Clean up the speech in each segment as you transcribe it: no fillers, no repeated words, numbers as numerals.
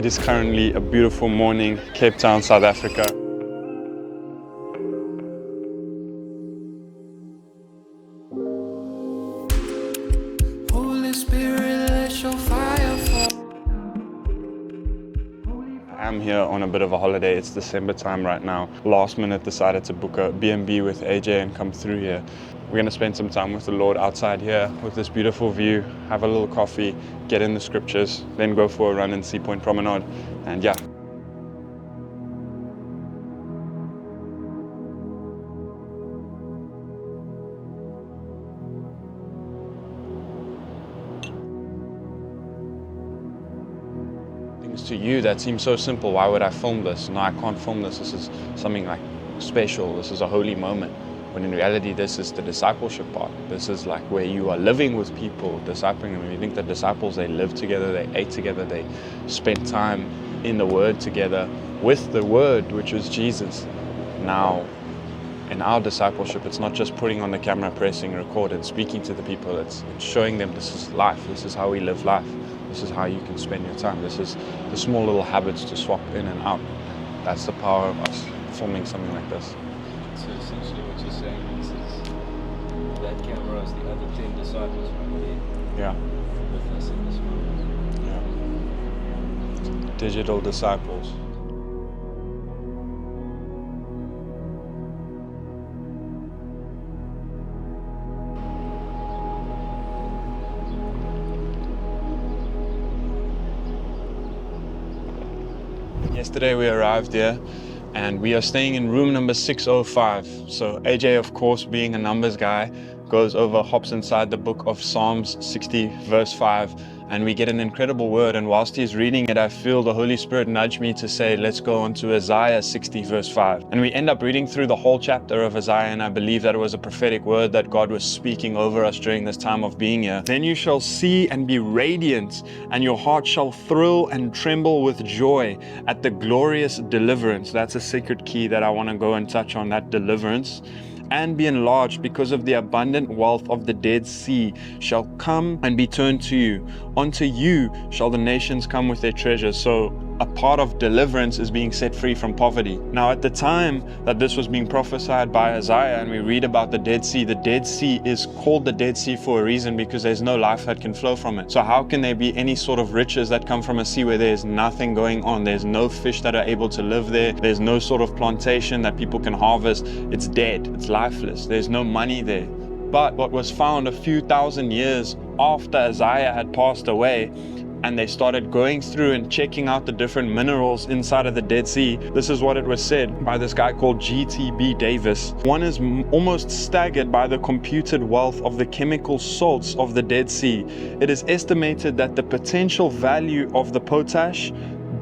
It is currently a beautiful morning, Cape Town, South Africa. Holy Spirit, let your fire fall. I'm here on a bit of a holiday. It's December time right now. Last minute decided to book a B&B with AJ and come through here. We're going to spend some time with the Lord outside here with this beautiful view, have a little coffee, get in the scriptures, then go for a run in Sea Point Promenade. And yeah. Things to you that seem so simple. Why would I film this? No, I can't film this. This is something like special. This is a holy moment. When in reality, this is the discipleship part. This is like where you are living with people, discipling them. You think the disciples, they lived together, they ate together, they spent time in the Word together with the Word, which was Jesus. Now, in our discipleship, it's not just putting on the camera, pressing record and speaking to the people. It's showing them this is life. This is how we live life. This is how you can spend your time. This is the small little habits to swap in and out. That's the power of us filming something like this. So essentially what you're saying is that camera is the other 10 disciples right there Yeah. with us in this moment. Yeah. Digital disciples. Yesterday we arrived here and we are staying in room number 605. So AJ, of course, being a numbers guy, goes over, hops inside the book of Psalms 60 verse 5, and we get an incredible word. And whilst he's reading it, I feel the Holy Spirit nudge me to say, let's go on to Isaiah 60 verse 5. And we end up reading through the whole chapter of Isaiah, and I believe that it was a prophetic word that God was speaking over us during this time of being here. Then you shall see and be radiant, and your heart shall thrill and tremble with joy at the glorious deliverance. That's a secret key that I want to go and touch on, that deliverance. And be enlarged, because of the abundant wealth of the Dead Sea shall come and be turned to you. Unto you shall the nations come with their treasures. So a part of deliverance is being set free from poverty. Now, at the time that this was being prophesied by Isaiah, and we read about the Dead Sea is called the Dead Sea for a reason, because there's no life that can flow from it. So how can there be any sort of riches that come from a sea where there's nothing going on? There's no fish that are able to live there. There's no sort of plantation that people can harvest. It's dead. It's lifeless. There's no money there. But what was found a few thousand years after Isaiah had passed away, and they started going through and checking out the different minerals inside of the Dead Sea, this is what it was said by this guy called G.T.B. Davis. One is almost staggered by the computed wealth of the chemical salts of the Dead Sea. It is estimated that the potential value of the potash,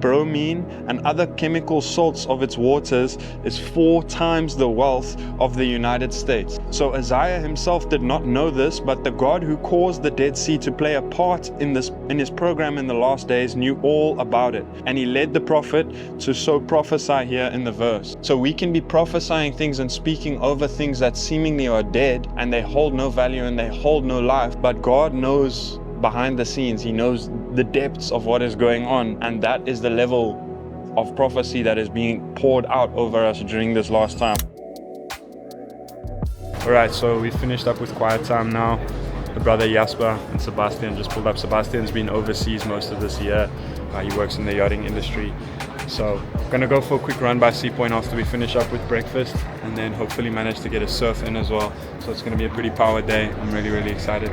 bromine, and other chemical salts of its waters is 4 times the wealth of the United States. So Isaiah himself did not know this, but the God who caused the Dead Sea to play a part in his program in the last days knew all about it. And he led the prophet to so prophesy here in the verse. So we can be prophesying things and speaking over things that seemingly are dead, and they hold no value and they hold no life, but God knows behind the scenes. He knows the depths of what is going on, and that is the level of prophecy that is being poured out over us during this last time. Alright, so we finished up with quiet time now. The brother Jasper and Sebastian just pulled up. Sebastian's been overseas most of this year. He works in the yachting industry. So gonna go for a quick run by Sea Point after we finish up with breakfast, and then hopefully manage to get a surf in as well. So it's gonna be a pretty powered day. I'm really excited.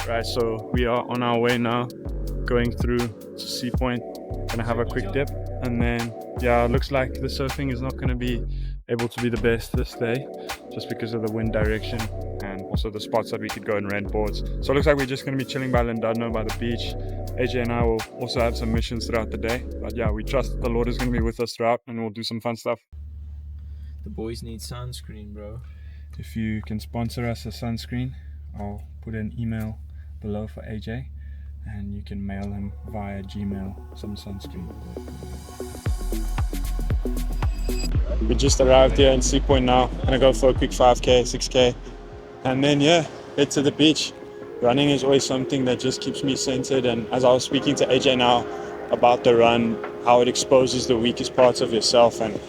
Right, so we are on our way now, going through to Sea Point. Gonna have a quick dip, and then yeah, it looks like the surfing is not gonna be able to be the best this day, just because of the wind direction and also the spots that we could go and rent boards. So it looks like we're just gonna be chilling by Llandudno by the beach. AJ and I will also have some missions throughout the day, but yeah, we trust that the Lord is gonna be with us throughout, and we'll do some fun stuff. The boys need sunscreen, bro. If you can sponsor us a sunscreen, I'll put an email below for AJ, and you can mail him via Gmail some sunscreen. We just arrived here in Sea Point now. Gonna go for a quick 5k, 6k, and then yeah, head to the beach. running is always something that just keeps me centered. And as I was speaking to AJ now about the run, how it exposes the weakest parts of yourself, and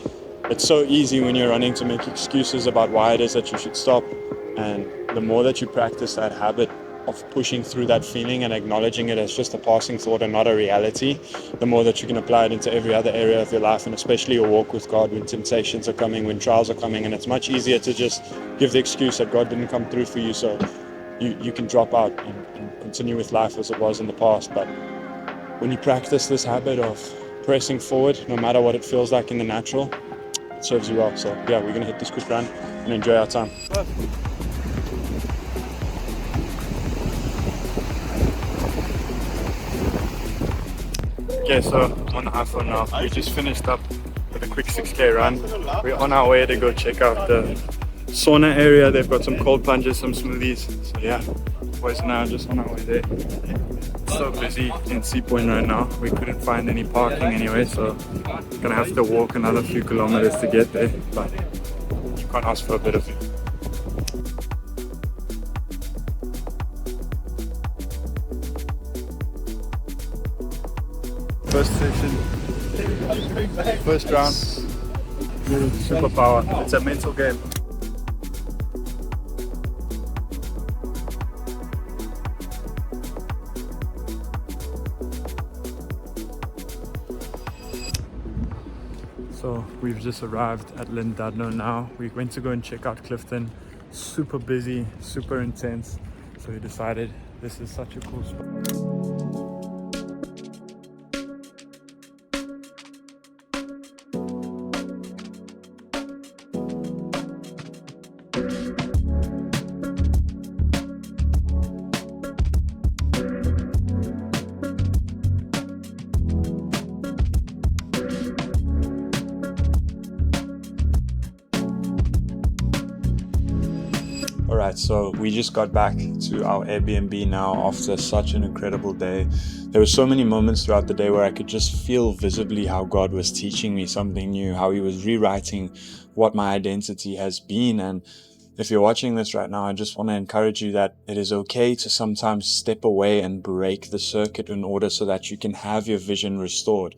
it's so easy when you're running to make excuses about why it is that you should stop. And the more that you practice that habit of pushing through that feeling and acknowledging it as just a passing thought and not a reality, the more that you can apply it into every other area of your life, and especially your walk with God when temptations are coming, when trials are coming. And it's much easier to just give the excuse that God didn't come through for you, so you can drop out and continue with life as it was in the past. But when you practice this habit of pressing forward, no matter what it feels like in the natural, it serves you well. So yeah, we're gonna hit this quick run and enjoy our time. Okay, so I'm on the iPhone now. We just finished up with a quick 6K run. We're on our way to go check out the sauna area. They've got some cold plunges, some smoothies. So yeah, boys and I are just on our way there. It's so busy in Sea Point right now. We couldn't find any parking anyway, so we're gonna have to walk another few kilometers to get there. But you can't ask for a bit of it. First session, first round, superpower. It's a mental game. So we've just arrived at Llandudno now. We went to go and check out Clifton. Super busy, super intense. So we decided this is such a cool spot. Alright, so we just got back to our Airbnb now after such an incredible day. There were so many moments throughout the day where I could just feel visibly how God was teaching me something new, how He was rewriting what my identity has been. And if you're watching this right now, I just want to encourage you that it is okay to sometimes step away and break the circuit in order so that you can have your vision restored.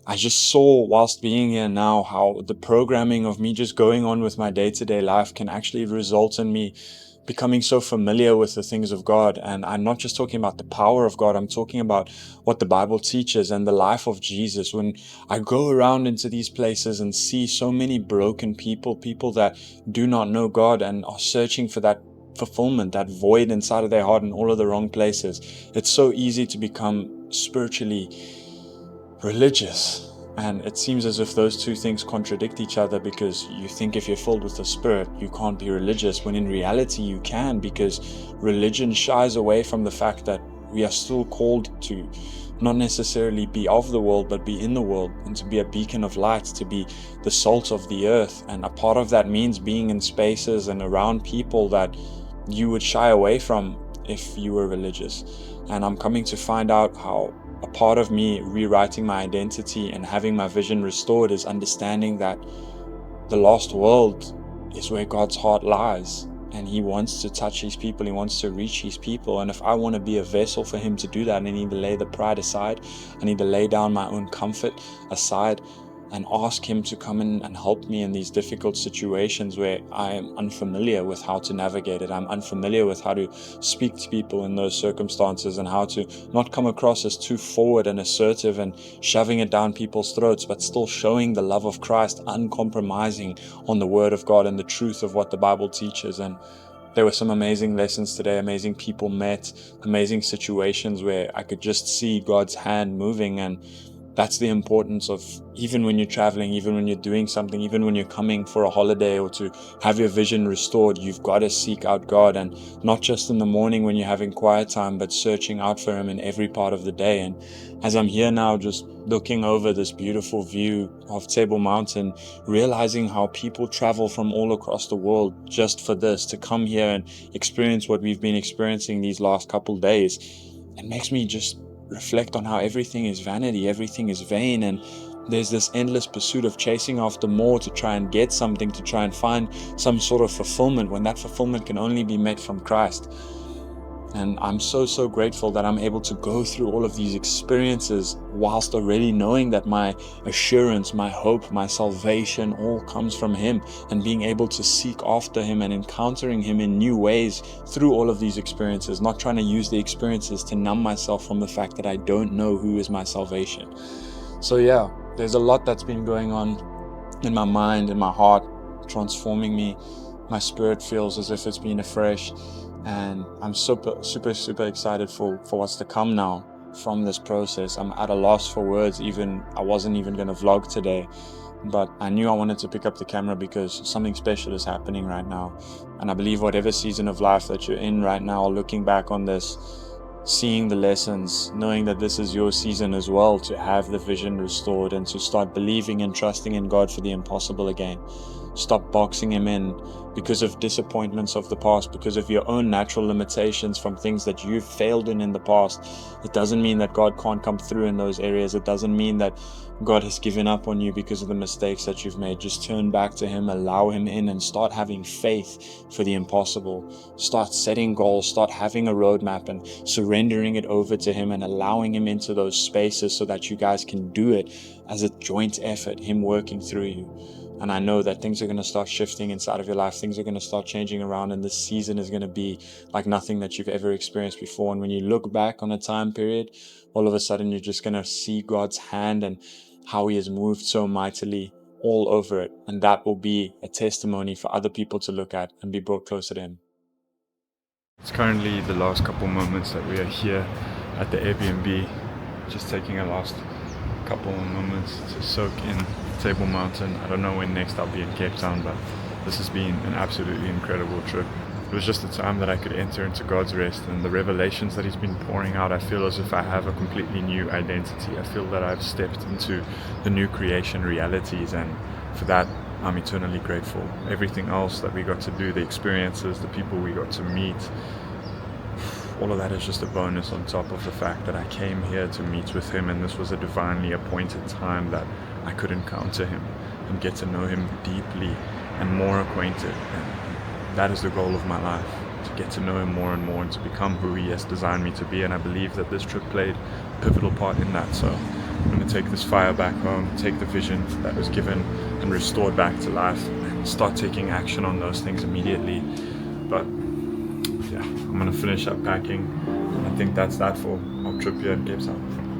I just saw whilst being here now how the programming of me just going on with my day-to-day life can actually result in me becoming so familiar with the things of God. And I'm not just talking about the power of God, I'm talking about what the Bible teaches and the life of Jesus. When I go around into these places and see so many broken people that do not know God and are searching for that fulfillment, that void inside of their heart in all of the wrong places, it's so easy to become spiritually religious. And it seems as if those two things contradict each other, because you think if you're filled with the Spirit, you can't be religious, when in reality you can, because religion shies away from the fact that we are still called to not necessarily be of the world, but be in the world, and to be a beacon of light, to be the salt of the earth. And a part of that means being in spaces and around people that you would shy away from if you were religious. And I'm coming to find out how a part of me rewriting my identity and having my vision restored is understanding that the lost world is where God's heart lies, and He wants to touch His people, He wants to reach His people. And if I want to be a vessel for Him to do that, I need to lay the pride aside, I need to lay down my own comfort aside and ask Him to come in and help me in these difficult situations where I am unfamiliar with how to navigate it. I'm unfamiliar with how to speak to people in those circumstances, and how to not come across as too forward and assertive and shoving it down people's throats, but still showing the love of Christ, uncompromising on the Word of God and the truth of what the Bible teaches. And there were some amazing lessons today, amazing people met, amazing situations where I could just see God's hand moving. And that's the importance of, even when you're traveling, even when you're doing something, even when you're coming for a holiday or to have your vision restored, you've got to seek out God, and not just in the morning when you're having quiet time, but searching out for Him in every part of the day. And as I'm here now, just looking over this beautiful view of Table Mountain, realizing how people travel from all across the world just for this, to come here and experience what we've been experiencing these last couple days, it makes me just reflect on how everything is vanity, everything is vain, and there's this endless pursuit of chasing after more to try and get something, to try and find some sort of fulfillment, when that fulfillment can only be met from Christ. And I'm so grateful that I'm able to go through all of these experiences whilst already knowing that my assurance, my hope, my salvation all comes from Him, and being able to seek after Him and encountering Him in new ways through all of these experiences, not trying to use the experiences to numb myself from the fact that I don't know who is my salvation. So yeah, there's a lot that's been going on in my mind, in my heart, transforming me. My spirit feels as if it's been afresh, and I'm super excited for what's to come now from this process. I'm at a loss for words. I wasn't even going to vlog today, but I knew I wanted to pick up the camera because something special is happening right now. And I believe whatever season of life that you're in right now, looking back on this, seeing the lessons, knowing that this is your season as well, to have the vision restored and to start believing and trusting in God for the impossible again. Stop boxing Him in because of disappointments of the past, because of your own natural limitations from things that you've failed in the past. It doesn't mean that God can't come through in those areas. It doesn't mean that God has given up on you because of the mistakes that you've made. Just turn back to Him, allow Him in, and start having faith for the impossible. Start setting goals, start having a roadmap and surrendering it over to Him and allowing Him into those spaces so that you guys can do it as a joint effort, Him working through you. And I know that things are going to start shifting inside of your life. Things are going to start changing around, and this season is going to be like nothing that you've ever experienced before. And when you look back on a time period, all of a sudden you're just going to see God's hand and how He has moved so mightily all over it. And that will be a testimony for other people to look at and be brought closer to Him. It's currently the last couple moments that we are here at the Airbnb, just taking a last couple of moments to soak in Table Mountain. I don't know when next I'll be in Cape Town, but this has been an absolutely incredible trip. It was just a time that I could enter into God's rest, and the revelations that He's been pouring out, I feel as if I have a completely new identity. I feel that I've stepped into the new creation realities, and for that I'm eternally grateful. Everything else that we got to do, the experiences, the people we got to meet, all of that is just a bonus on top of the fact that I came here to meet with Him, and this was a divinely appointed time that I could encounter Him and get to know Him deeply and more acquainted. And that is the goal of my life, to get to know Him more and more and to become who He has designed me to be. And I believe that this trip played a pivotal part in that. So I'm going to take this fire back home, take the vision that was given and restored back to life, and start taking action on those things immediately. But yeah, I'm going to finish up packing. I think that's that for our trip here in Cape Town.